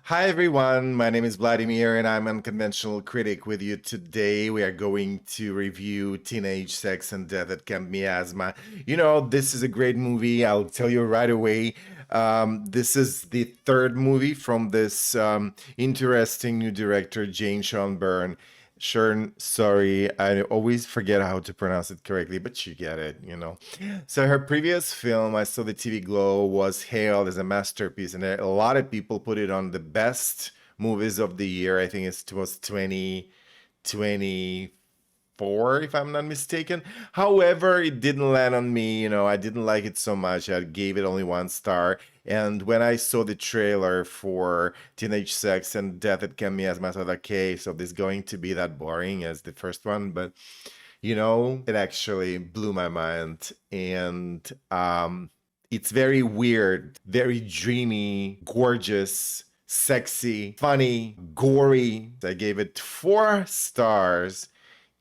Hi everyone, my name is Vladimir and I'm Unconventional Critic with you today. We are going to review Teenage Sex and Death at Camp Miasma. This is a great movie. I'll tell you right away. This is the third movie from this interesting new director, Jane Schoenbrun. Sorry, I always forget how to pronounce it correctly, but you get it. So her previous film, I Saw the TV Glow, was hailed as a masterpiece, and a lot of people put it on the best movies of the year. I think it was 2024, if I'm not mistaken. However, it didn't land on me. I didn't like it so much. I gave it only 1 star. And when I saw the trailer for Teenage Sex and Death at Camp Miasma, I thought, okay, so this is going to be that boring as the first one, but it actually blew my mind. And it's very weird, very dreamy, gorgeous, sexy, funny, gory. I gave it 4 stars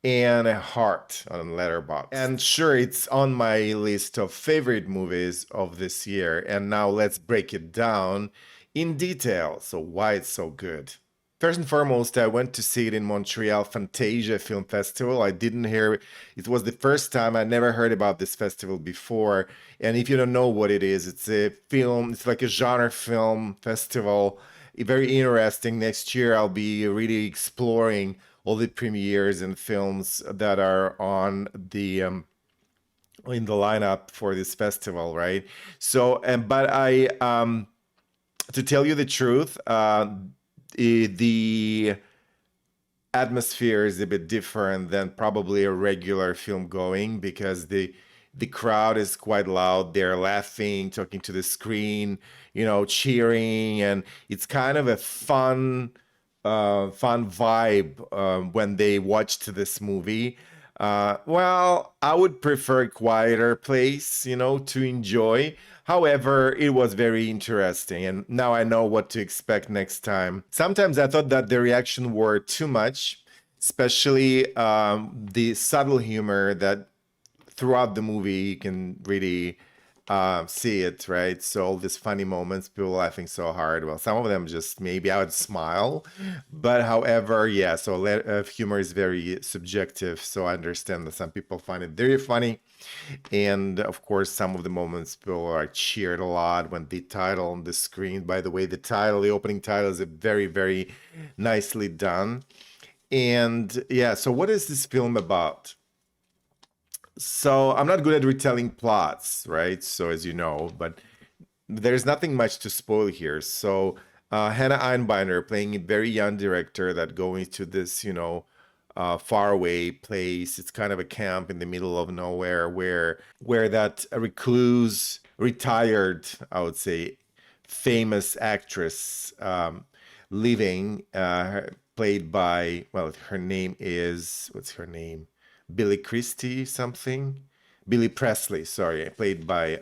and a heart on Letterboxd. And sure, it's on my list of favorite movies of this year. And now let's break it down in detail. So why it's so good. First and foremost, I went to see it in Montreal Fantasia Film Festival. I didn't hear it was the first time. I never heard about this festival before. And if you don't know what it is, it's a film, it's like a genre film festival. Very interesting. Next year, I'll be really exploring all the premieres and films that are on the in the lineup for this festival, right? So, but to tell you the truth, the atmosphere is a bit different than probably a regular film going because the crowd is quite loud. They're laughing, talking to the screen, cheering, and it's kind of a fun vibe when they watched this movie. Well, I would prefer a quieter place, to enjoy. However, it was very interesting, and now I know what to expect next time. Sometimes I thought that the reaction were too much, especially the subtle humor that throughout the movie you can really see it, right? So all these funny moments, people laughing so hard. Well, some of them just maybe I would smile, but however, yeah. So humor is very subjective. So I understand that some people find it very funny, and of course, some of the moments people are cheered a lot when the title on the screen. By the way, the opening title, is a very, very nicely done. And yeah, so what is this film about? So I'm not good at retelling plots, right? So as you know, but there's nothing much to spoil here. So Hannah Einbinder playing a very young director that going to this, faraway place. It's kind of a camp in the middle of nowhere where that recluse, retired, I would say, famous actress living, played by, well, her name is, what's her name? Billy Christie something. Billy Presley, sorry, played by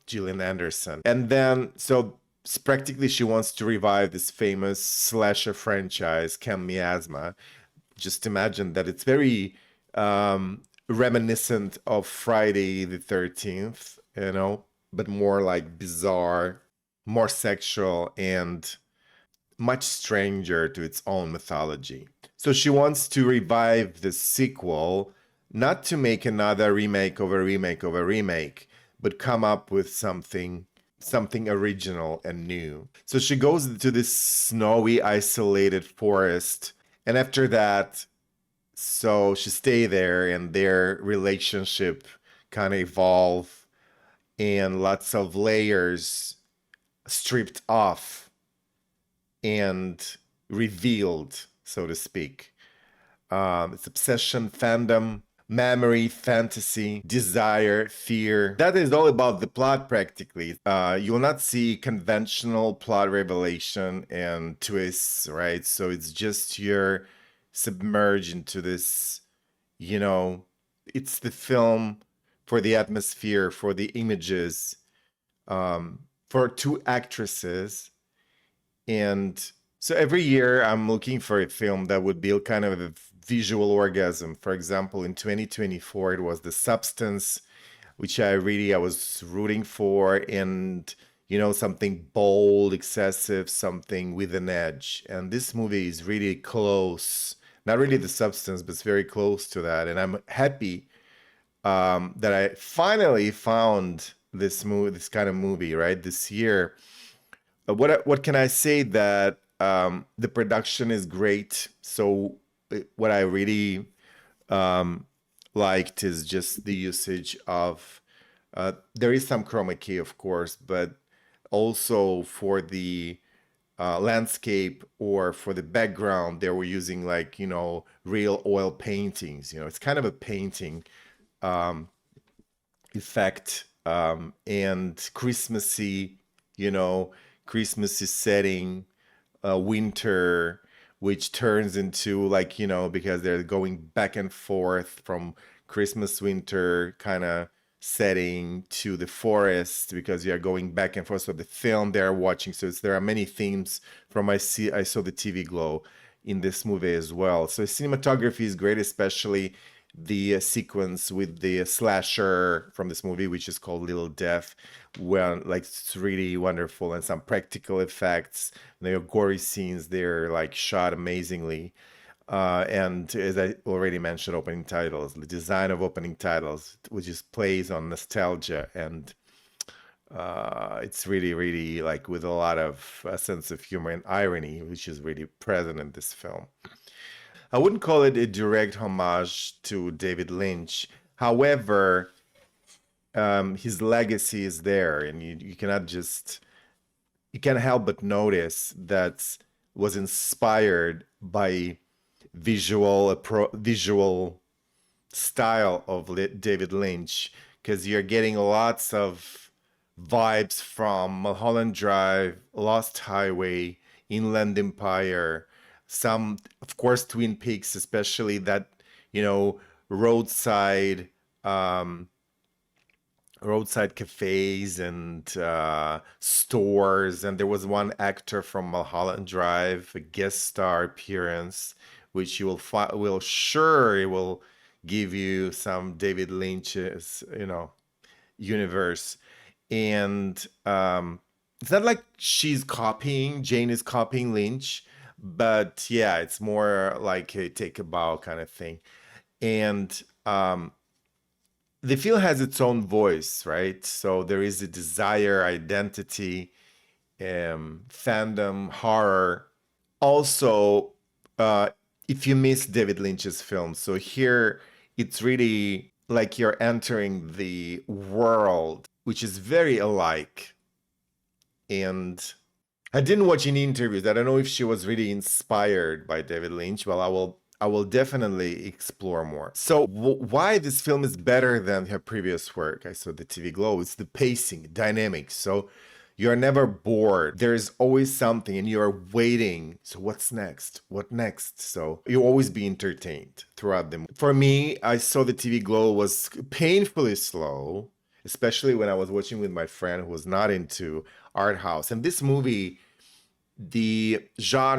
Gillian Anderson. And then, so practically she wants to revive this famous slasher franchise, Camp Miasma. Just imagine that it's very reminiscent of Friday the 13th, but more like bizarre, more sexual, and much stranger to its own mythology. So she wants to revive the sequel, not to make another remake of a remake of a remake, but come up with something original and new. So she goes to this snowy, isolated forest, and after that, so she stay there, and their relationship kind of evolve, and lots of layers stripped off and revealed, so to speak. It's obsession, fandom, memory, fantasy, desire, fear. That is all about the plot practically. You will not see conventional plot revelation and twists, right? So it's just you're submerged into this, it's the film for the atmosphere, for the images, for two actresses. And so every year I'm looking for a film that would be kind of a visual orgasm. For example, in 2024, it was The Substance, which I was rooting for. And, something bold, excessive, something with an edge. And this movie is really close, not really the substance, but it's very close to that. And I'm happy that I finally found this kind of movie, right, this year. What can I say? That the production is great. So what I really um, liked is just the usage of there is some chroma key, of course, but also for the landscape or for the background, they were using like, real oil paintings. It's kind of a painting um, effect, and Christmassy, you know, Christmassy setting, winter, which turns into like, because they're going back and forth from Christmas winter kind of setting to the forest because you're going back and forth. So the film they're watching, so there are many themes from I saw the TV Glow in this movie as well. So cinematography is great, especially the sequence with the slasher from this movie, which is called Little Death, where like it's really wonderful, and some practical effects. There are gory scenes. They're like shot amazingly. And as I already mentioned, opening titles, the design of opening titles, which just plays on nostalgia, and it's really, really like with a lot of sense of humor and irony, which is really present in this film. I wouldn't call it a direct homage to David Lynch. However, his legacy is there, and you cannot just you can't help but notice that was inspired by visual style of David Lynch, because you're getting lots of vibes from Mulholland Drive, Lost Highway, Inland Empire, some, of course, Twin Peaks, especially that, roadside um, roadside cafes and stores. And there was one actor from Mulholland Drive, a guest star appearance, which you will sure it will give you some David Lynch's, universe. And it's not like Jane is copying Lynch, but yeah, it's more like a take a bow kind of thing. And the film has its own voice, right? So there is a desire, identity, fandom, horror. Also, if you miss David Lynch's film, so here it's really like you're entering the world, which is very alike. And I didn't watch any interviews. I don't know if she was really inspired by David Lynch. Well, I will definitely explore more. So why this film is better than her previous work? I saw the TV Glow. It's the pacing, dynamics. So you're never bored. There's always something, and you're waiting. So what's next? What next? So you'll always be entertained throughout the movie. For me, I saw the TV Glow was painfully slow, especially when I was watching with my friend who was not into art house. And this movie, the I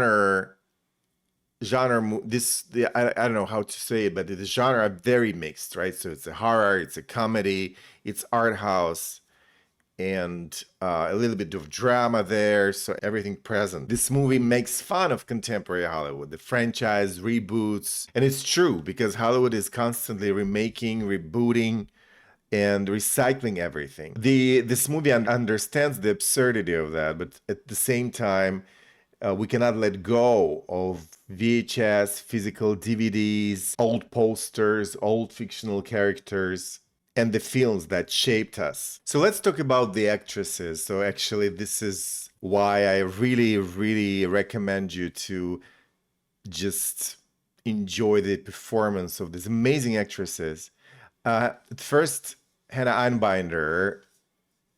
don't know how to say it, but the genre are very mixed, right? So it's a horror, it's a comedy, it's art house, and a little bit of drama there, so everything present. This movie makes fun of contemporary Hollywood, the franchise, reboots, and it's true because Hollywood is constantly remaking, rebooting, and recycling everything. This movie understands the absurdity of that, but at the same time, we cannot let go of VHS, physical DVDs, old posters, old fictional characters, and the films that shaped us. So let's talk about the actresses. So actually, this is why I really, really recommend you to just enjoy the performance of these amazing actresses. At first, Hannah Einbinder,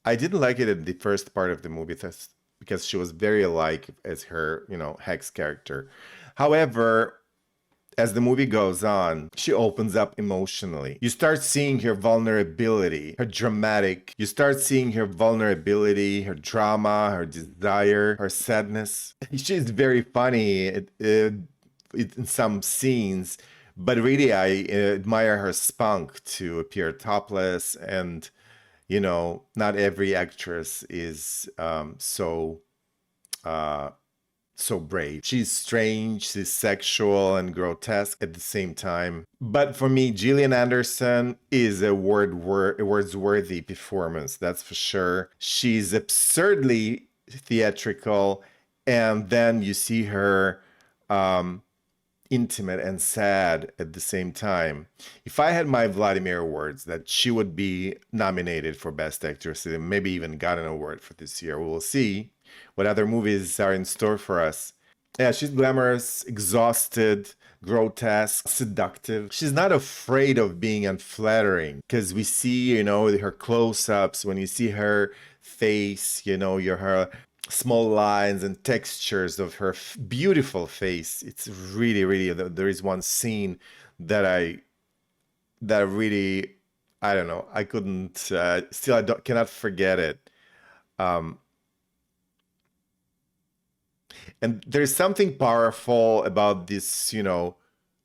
I didn't like it in the first part of the movie because she was very alike as her, Hex character. However, as the movie goes on, she opens up emotionally. You start seeing her vulnerability, her dramatic. You start seeing her vulnerability, her drama, her desire, her sadness. She's very funny in some scenes, but really I admire her spunk to appear topless and You know, not every actress is uh, so brave. She's strange, she's sexual and grotesque at the same time. But for me, Gillian Anderson is a wordsworthy performance, that's for sure. She's absurdly theatrical, and then you see her um, intimate and sad at the same time. If I had my Vladimir awards, that she would be nominated for Best Actress and maybe even got an award for this year. We will see what other movies are in store for us. Yeah, she's glamorous, exhausted, grotesque, seductive. She's not afraid of being unflattering because we see, you know, her close-ups, when you see her face, you know, her small lines and textures of her beautiful face. It's really, really, there is one scene that really, I don't know, I couldn't, still, cannot forget it. Um, and there's something powerful about this, you know,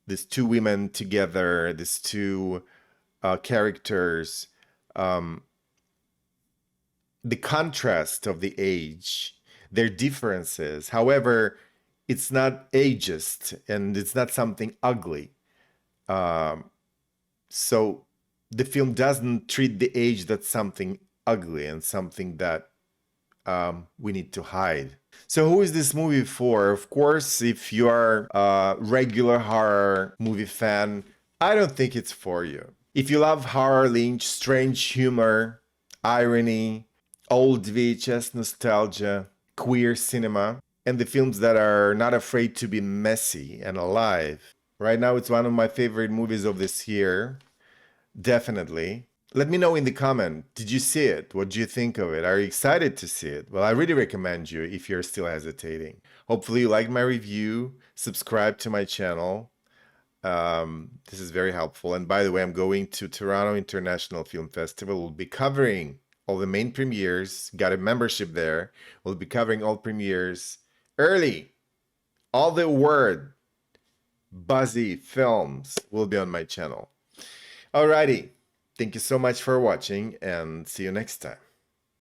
these two women together, these two characters, um, the contrast of the age, their differences. However, it's not ageist and it's not something ugly. Um, so the film doesn't treat the age that's something ugly and something that we need to hide. So who is this movie for? Of course, if you are a regular horror movie fan, I don't think it's for you. If you love horror, Lynch, strange humor, irony, old VHS nostalgia, queer cinema, and the films that are not afraid to be messy and alive. Right now, it's one of my favorite movies of this year. Definitely. Let me know in the comment. Did you see it? What do you think of it? Are you excited to see it? Well, I really recommend you if you're still hesitating. Hopefully you liked my review. Subscribe to my channel. This is very helpful. And by the way, I'm going to Toronto International Film Festival. We'll be covering all the main premieres. Got a membership there. We'll be covering all premieres early. All the word buzzy films will be on my channel. Alrighty. Thank you so much for watching and see you next time.